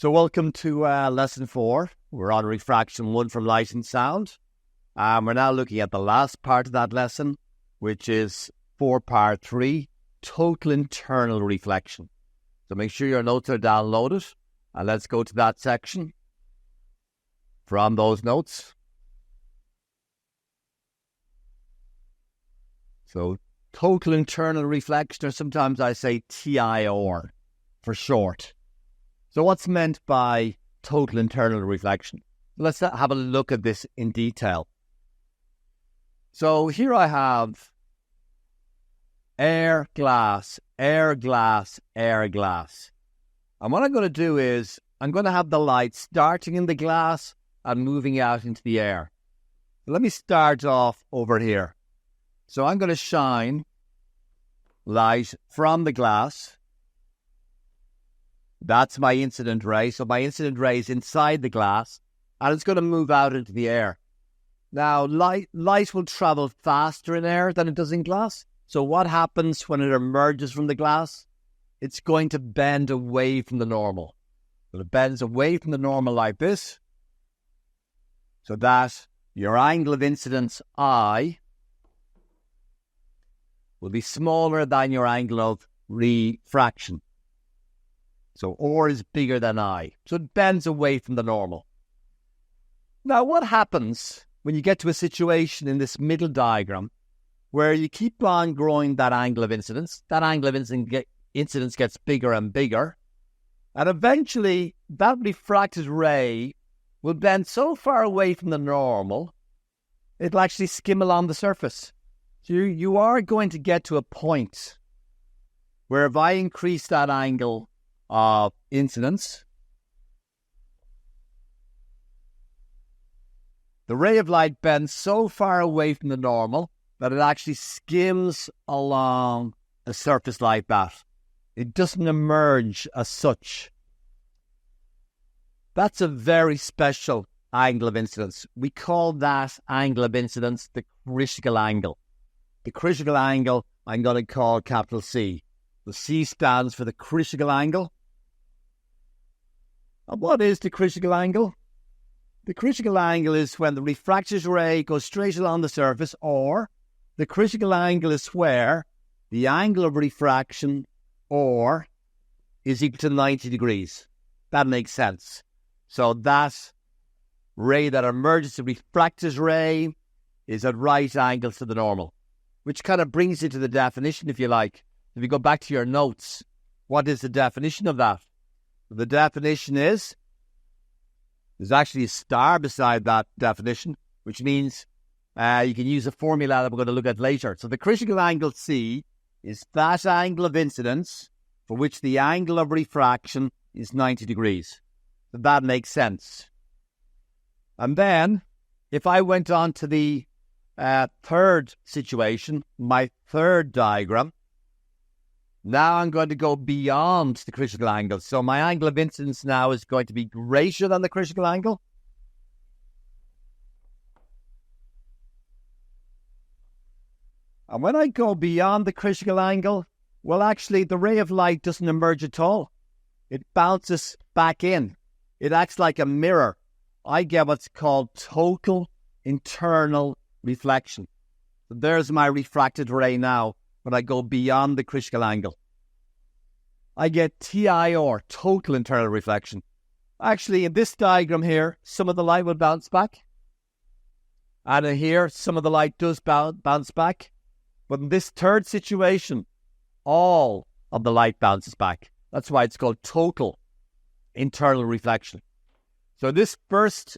So welcome to lesson 4. We're on refraction 1 from light and sound. We're now looking at the last part of that lesson, which is part 3, total internal reflection. So make sure your notes are downloaded, and let's go to that section from those notes. So total internal reflection, or sometimes I say TIR for short. So what's meant by total internal reflection? Let's have a look at this in detail. So here I have air, glass, air, glass, air, glass. And what I'm going to do is I'm going to have the light starting in the glass and moving out into the air. Let me start off over here. So I'm going to shine light from the glass. That's my incident ray. So my incident ray is inside the glass, and it's going to move out into the air. Now, light will travel faster in air than it does in glass. So what happens when it emerges from the glass? It's going to bend away from the normal. So it bends away from the normal like this, so that your angle of incidence I will be smaller than your angle of refraction. So R is bigger than I. So it bends away from the normal. Now, what happens when you get to a situation in this middle diagram where you keep on growing that angle of incidence? That angle of incidence gets bigger and bigger. And eventually, that refracted ray will bend so far away from the normal, it'll actually skim along the surface. So you are going to get to a point where if I increase that angle of incidence, the ray of light bends so far away from the normal that it actually skims along a surface like that. It doesn't emerge as such. That's a very special angle of incidence. We call that angle of incidence the critical angle. The critical angle I'm going to call capital C. The C stands for the critical angle. And what is the critical angle? The critical angle is when the refracted ray goes straight along the surface, or the critical angle is where the angle of refraction, or, is equal to 90 degrees. That makes sense. So that ray that emerges, the refracted ray, is at right angles to the normal, which kind of brings you to the definition, if you like. If you go back to your notes, what is the definition of that? The definition is, there's actually a star beside that definition, which means you can use a formula that we're going to look at later. So the critical angle C is that angle of incidence for which the angle of refraction is 90 degrees. So that makes sense. And then, if I went on to the third situation, my third diagram, now I'm going to go beyond the critical angle. So my angle of incidence now is going to be greater than the critical angle. And when I go beyond the critical angle, well, actually, the ray of light doesn't emerge at all. It bounces back in. It acts like a mirror. I get what's called total internal reflection. So there's my refracted ray now. When I go beyond the critical angle, I get TIR, total internal reflection. Actually, in this diagram here, some of the light will bounce back. And in here, some of the light does bounce back. But in this third situation, all of the light bounces back. That's why it's called total internal reflection. So this first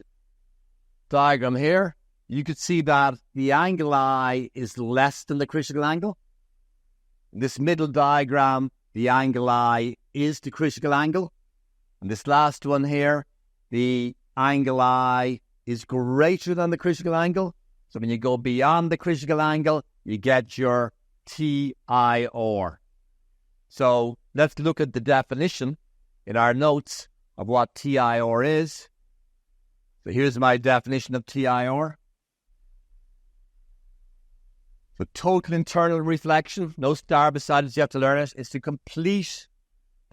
diagram here, you could see that the angle I is less than the critical angle. In this middle diagram, the angle I is the critical angle. And this last one here, the angle I is greater than the critical angle. So when you go beyond the critical angle, you get your TIR. So let's look at the definition in our notes of what TIR is. So here's my definition of TIR. So total internal reflection, no star beside it, you have to learn it, is to complete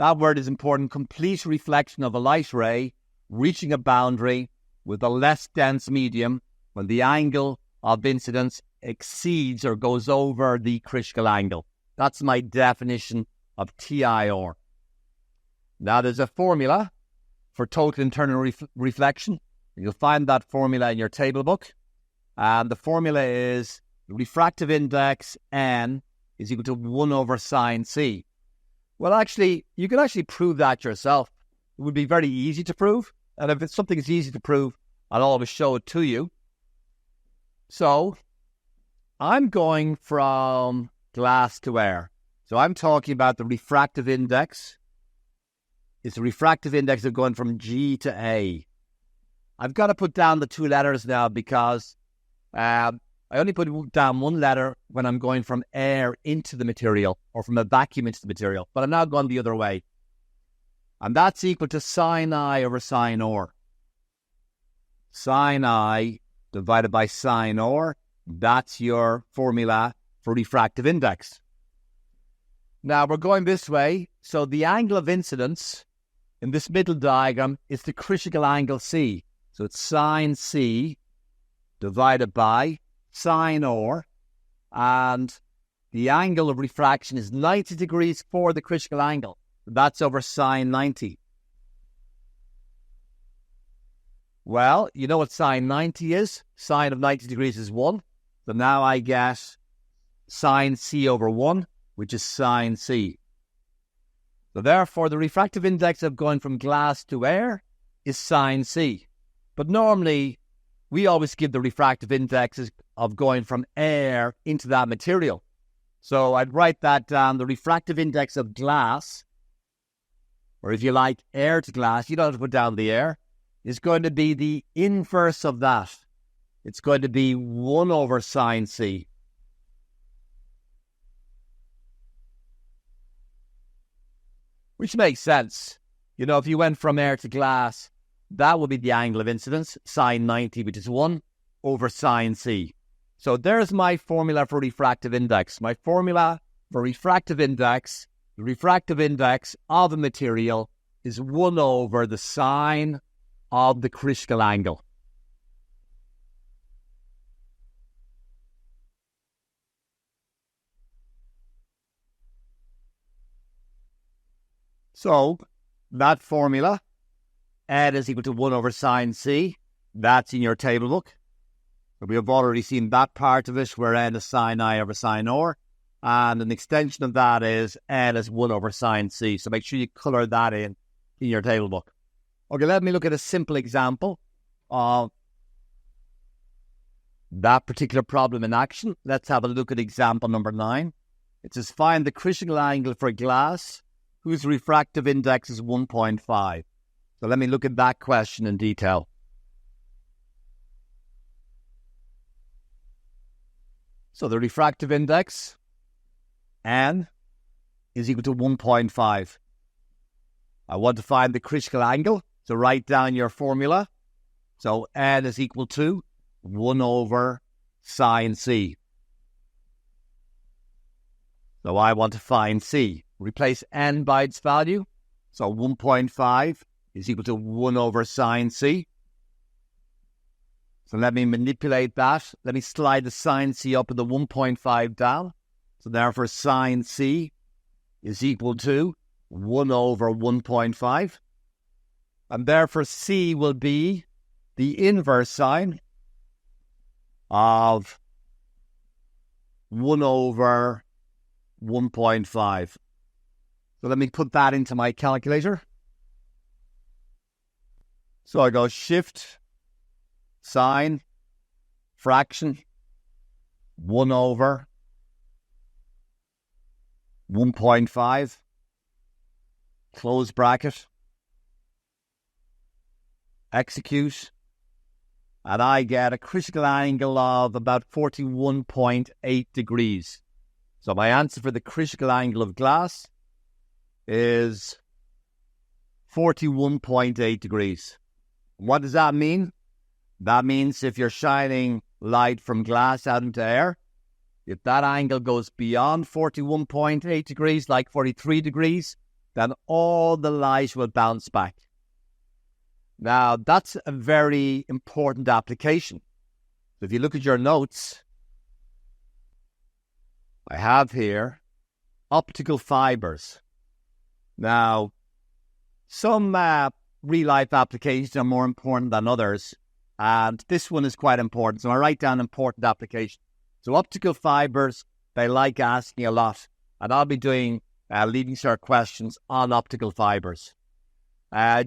That word is important. Complete reflection of a light ray reaching a boundary with a less dense medium when the angle of incidence exceeds or goes over the critical angle. That's my definition of TIR. Now, there's a formula for total internal reflection. You'll find that formula in your table book. And the formula is refractive index N is equal to 1 over sine C. Well, actually, you can actually prove that yourself. It would be very easy to prove. And if it's something that's easy to prove, I'll always show it to you. So, I'm going from glass to air. So I'm talking about the refractive index. It's the refractive index of going from G to A. I've got to put down the two letters now because I only put down one letter when I'm going from air into the material or from a vacuum into the material. But I'm now going the other way. And that's equal to sine I over sine R. Sine I divided by sine R. That's your formula for refractive index. Now we're going this way. So the angle of incidence in this middle diagram is the critical angle C. So it's sine C divided by sine R. And the angle of refraction is 90 degrees for the critical angle. That's over sine 90. Well, you know what sine 90 is? Sine of 90 degrees is 1. So now I get sine C over 1, which is sine C. So therefore, the refractive index of going from glass to air is sine C. But normally, we always give the refractive indexes of going from air into that material. So I'd write that down, the refractive index of glass, or if you like, air to glass, you don't have to put down the air, is going to be the inverse of that. It's going to be 1 over sine C. Which makes sense. You know, if you went from air to glass, that would be the angle of incidence, sine 90, which is 1 over sine C. So there's my formula for refractive index. My formula for refractive index, the refractive index of a material is 1 over the sine of the critical angle. So that formula, N is equal to 1 over sine C. That's in your table book. So we have already seen that part of it where N is sine I over sine R. And an extension of that is N is 1 over sine C. So make sure you colour that in your table book. Okay, let me look at a simple example of that particular problem in action. Let's have a look at example number 9. It says find the critical angle for glass whose refractive index is 1.5. So let me look at that question in detail. So the refractive index, N, is equal to 1.5. I want to find the critical angle, so write down your formula. So N is equal to 1 over sine C. So I want to find C. Replace N by its value. So 1.5 is equal to 1 over sine C. So let me manipulate that. Let me slide the sine C up and the 1.5 down. So therefore sine C is equal to 1 over 1.5. And therefore C will be the inverse sine of 1 over 1.5. So let me put that into my calculator. So I go shift, sine, fraction, 1 over 1.5, close bracket, execute, and I get a critical angle of about 41.8 degrees. So my answer for the critical angle of glass is 41.8 degrees. What does that mean? That means if you're shining light from glass out into air, if that angle goes beyond 41.8 degrees, like 43 degrees, then all the light will bounce back. Now, that's a very important application. So if you look at your notes, I have here optical fibers. Now, some real-life applications are more important than others, and this one is quite important. So I write down important application. So optical fibers, they like asking a lot, and I'll be doing Leaving Cert questions on optical fibers.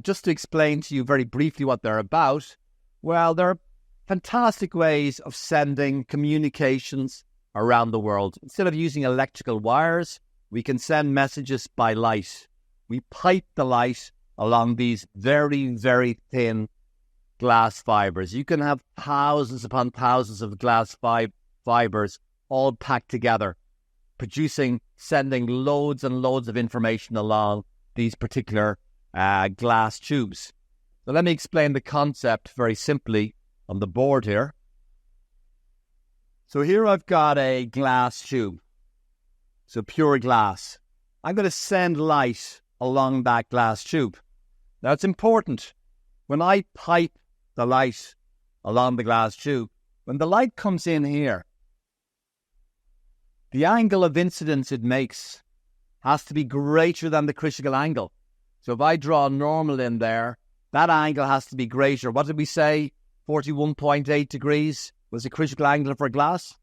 Just to explain to you very briefly what they're about, well, they're fantastic ways of sending communications around the world. Instead of using electrical wires, we can send messages by light. We pipe the light along these very, very thin glass fibers. You can have thousands upon thousands of glass fibers all packed together, sending loads and loads of information along these particular glass tubes. So let me explain the concept very simply on the board here. So here I've got a glass tube, so pure glass. I'm going to send light along that glass tube. Now it's important, when I pipe the light along the glass tube, when the light comes in here, the angle of incidence it makes has to be greater than the critical angle. So if I draw normal in there, that angle has to be greater. What did we say? 41.8 degrees was the critical angle for glass.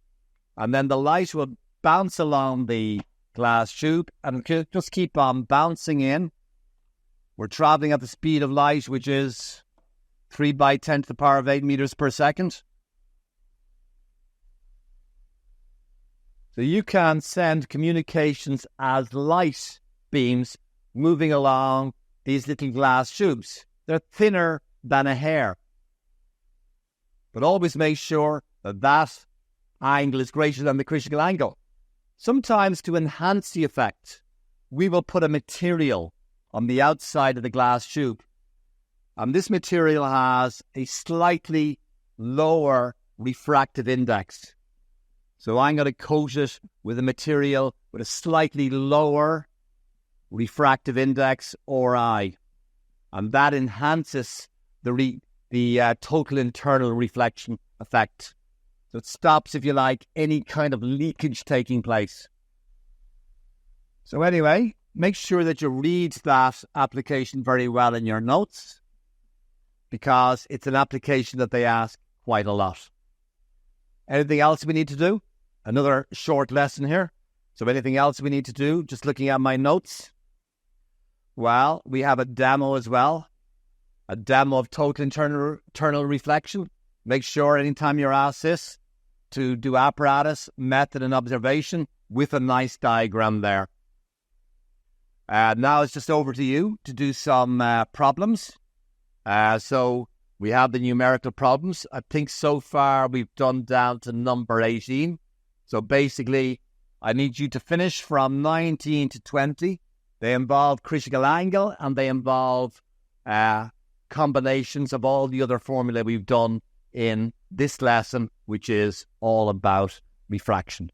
And then the light will bounce along the glass tube and just keep on bouncing in. We're traveling at the speed of light, which is 3 by 10 to the power of 8 meters per second. So you can send communications as light beams moving along these little glass tubes. They're thinner than a hair. But always make sure that that angle is greater than the critical angle. Sometimes to enhance the effect, we will put a material on the outside of the glass tube. And this material has a slightly lower refractive index. So I'm going to coat it with a material with a slightly lower refractive index, Ri. And that enhances the total internal reflection effect. So it stops, if you like, any kind of leakage taking place. So anyway, make sure that you read that application very well in your notes, because it's an application that they ask quite a lot. Anything else we need to do? Another short lesson here. So anything else we need to do? Just looking at my notes. Well, we have a demo as well. A demo of total internal reflection. Make sure anytime you're asked this to do apparatus, method and observation with a nice diagram there. Now it's just over to you to do some problems. So we have the numerical problems. I think so far we've done down to number 18. So basically, I need you to finish from 19 to 20. They involve critical angle and they involve combinations of all the other formulae we've done in this lesson, which is all about refraction.